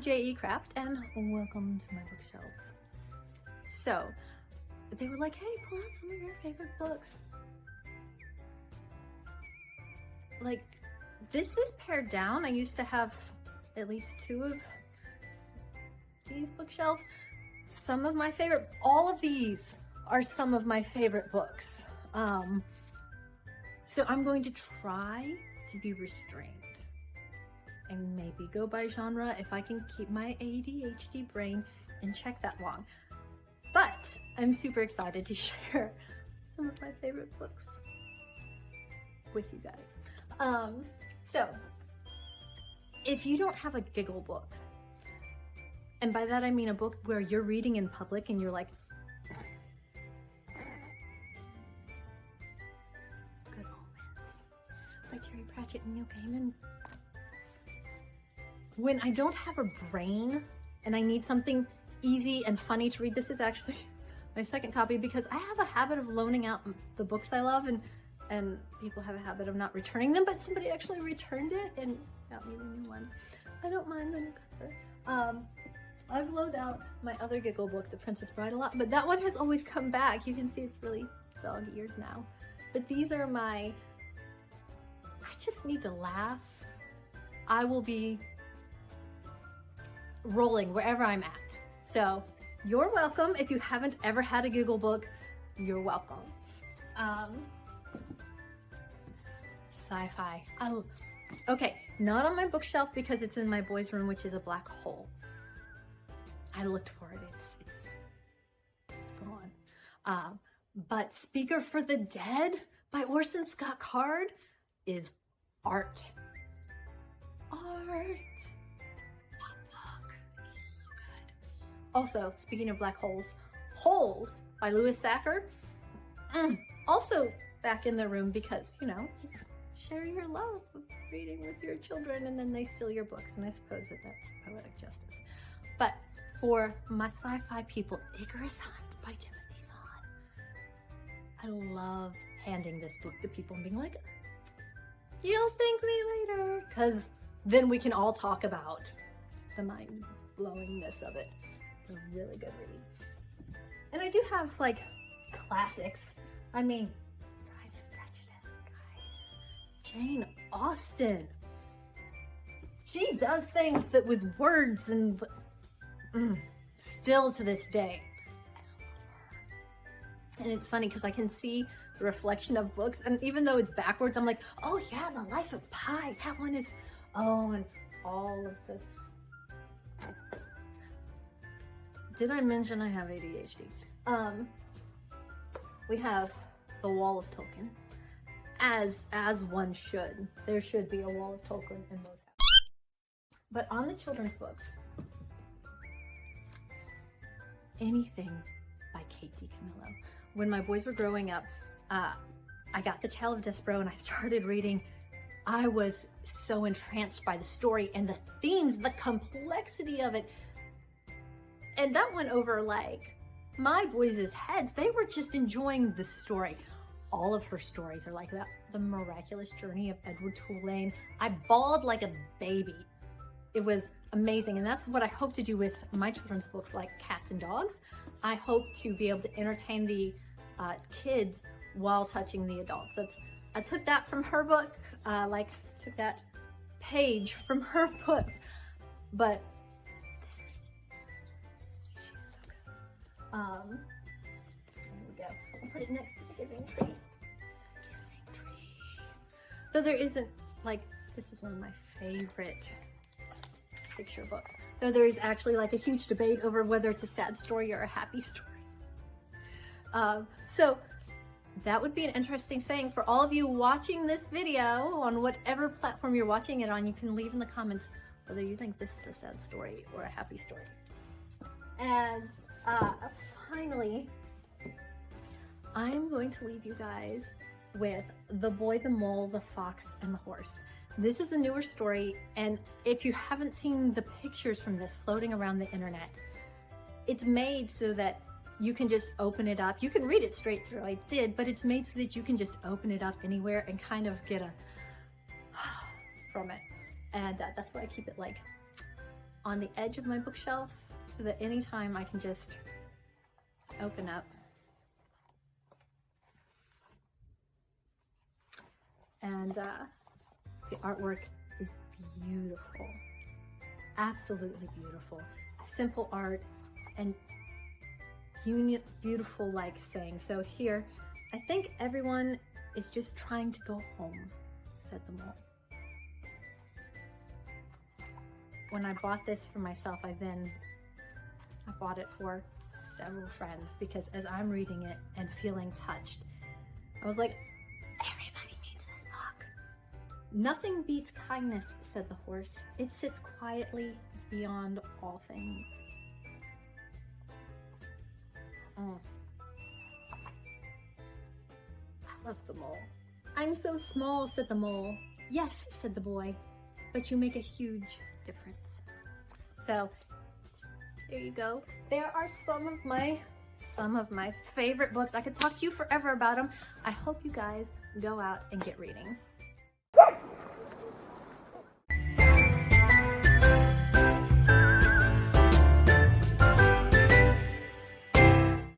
J.E. Kraft, and welcome to my bookshelf. So, they were like, hey, pull out some of your favorite books. Like, this is pared down. I used to have at least 2 of these bookshelves. Some of my favorite, all of these are some of my favorite books. So I'm going to try to be restrained and maybe go by genre if I can keep my ADHD brain in check that long. But I'm super excited to share some of my favorite books with you guys. So if you don't have a giggle book, and by that I mean a book where you're reading in public and you're like, Good Omens by Terry Pratchett and Neil Gaiman. When I don't have a brain and I need something easy and funny to read, this is actually my second copy because I have a habit of loaning out the books I love, and people have a habit of not returning them, but somebody actually returned it and got me the new one. I don't mind the new cover. I've loaned out my other giggle book, The Princess Bride, a lot, but that one has always come back. You can see it's really dog-eared now. But these are I just need to laugh. I will be rolling wherever I'm at. So you're welcome. If you haven't ever had a giggle book, you're welcome. Sci-fi. Okay, not on my bookshelf because it's in my boys' room, which is a black hole. I looked for it. It's gone. But Speaker for the Dead by Orson Scott Card is art. Art. That book is so good. Also, speaking of black holes, Holes by Louis Sachar. Also back in the room because, you know, share your love of reading with your children and then they steal your books, and I suppose that's poetic justice. But for my sci-fi people, Icarus Hunt by Timothy Zahn. I love handing this book to people and being like, you'll thank me later, because then we can all talk about the mind-blowingness of it. It's a really good read. And I do have like classics. I mean, Pride and Prejudice, guys. Jane Austen. She does things that with words and still to this day. I love her. And it's funny because I can see the reflection of books, and even though it's backwards, I'm like, oh yeah, The Life of Pi. That one is, and all of this. Did I mention I have ADHD? We have The Wall of Tolkien, as one should. There should be a Wall of Tolkien in most houses. But on the children's books, anything by Kate DiCamillo. When my boys were growing up, I got The Tale of Despereaux and I started reading. I was so entranced by the story and the themes, the complexity of it. And that went over like my boys' heads. They were just enjoying the story. All of her stories are like that. The Miraculous Journey of Edward Tulane. I bawled like a baby. It was amazing. And that's what I hope to do with my children's books like Cats and Dogs. I hope to be able to entertain the kids while touching the adults. I took that from her book, took that page from her book. But this is the best. She's so good. There we go. I'll put it next to the Giving Tree. Giving Tree. Though there isn't, this is one of my favorite picture books. Though there is actually a huge debate over whether it's a sad story or a happy story. So that would be an interesting thing for all of you watching this video on whatever platform you're watching it on. You can leave in the comments whether you think this is a sad story or a happy story. And finally, I'm going to leave you guys with The Boy, the Mole, the Fox, and the Horse. This is a newer story, and if you haven't seen the pictures from this floating around the internet, it's made so that you can just open it up. You can read it straight through. I did, but it's made so that you can just open it up anywhere and kind of get a from it. And that's why I keep it on the edge of my bookshelf so that anytime I can just open up and the artwork is beautiful, absolutely beautiful. Simple art and beautiful like saying. So here, I think everyone is just trying to go home, said the mole. When I bought this for myself, I bought it for several friends because as I'm reading it and feeling touched, I was like, everybody needs this book. Nothing beats kindness, said the horse. It sits quietly beyond all things. I love the mole. I'm so small, said the mole. Yes, said the boy, but you make a huge difference. So there you go. There are some of my favorite books. I could talk to you forever about them. I hope you guys go out and get reading.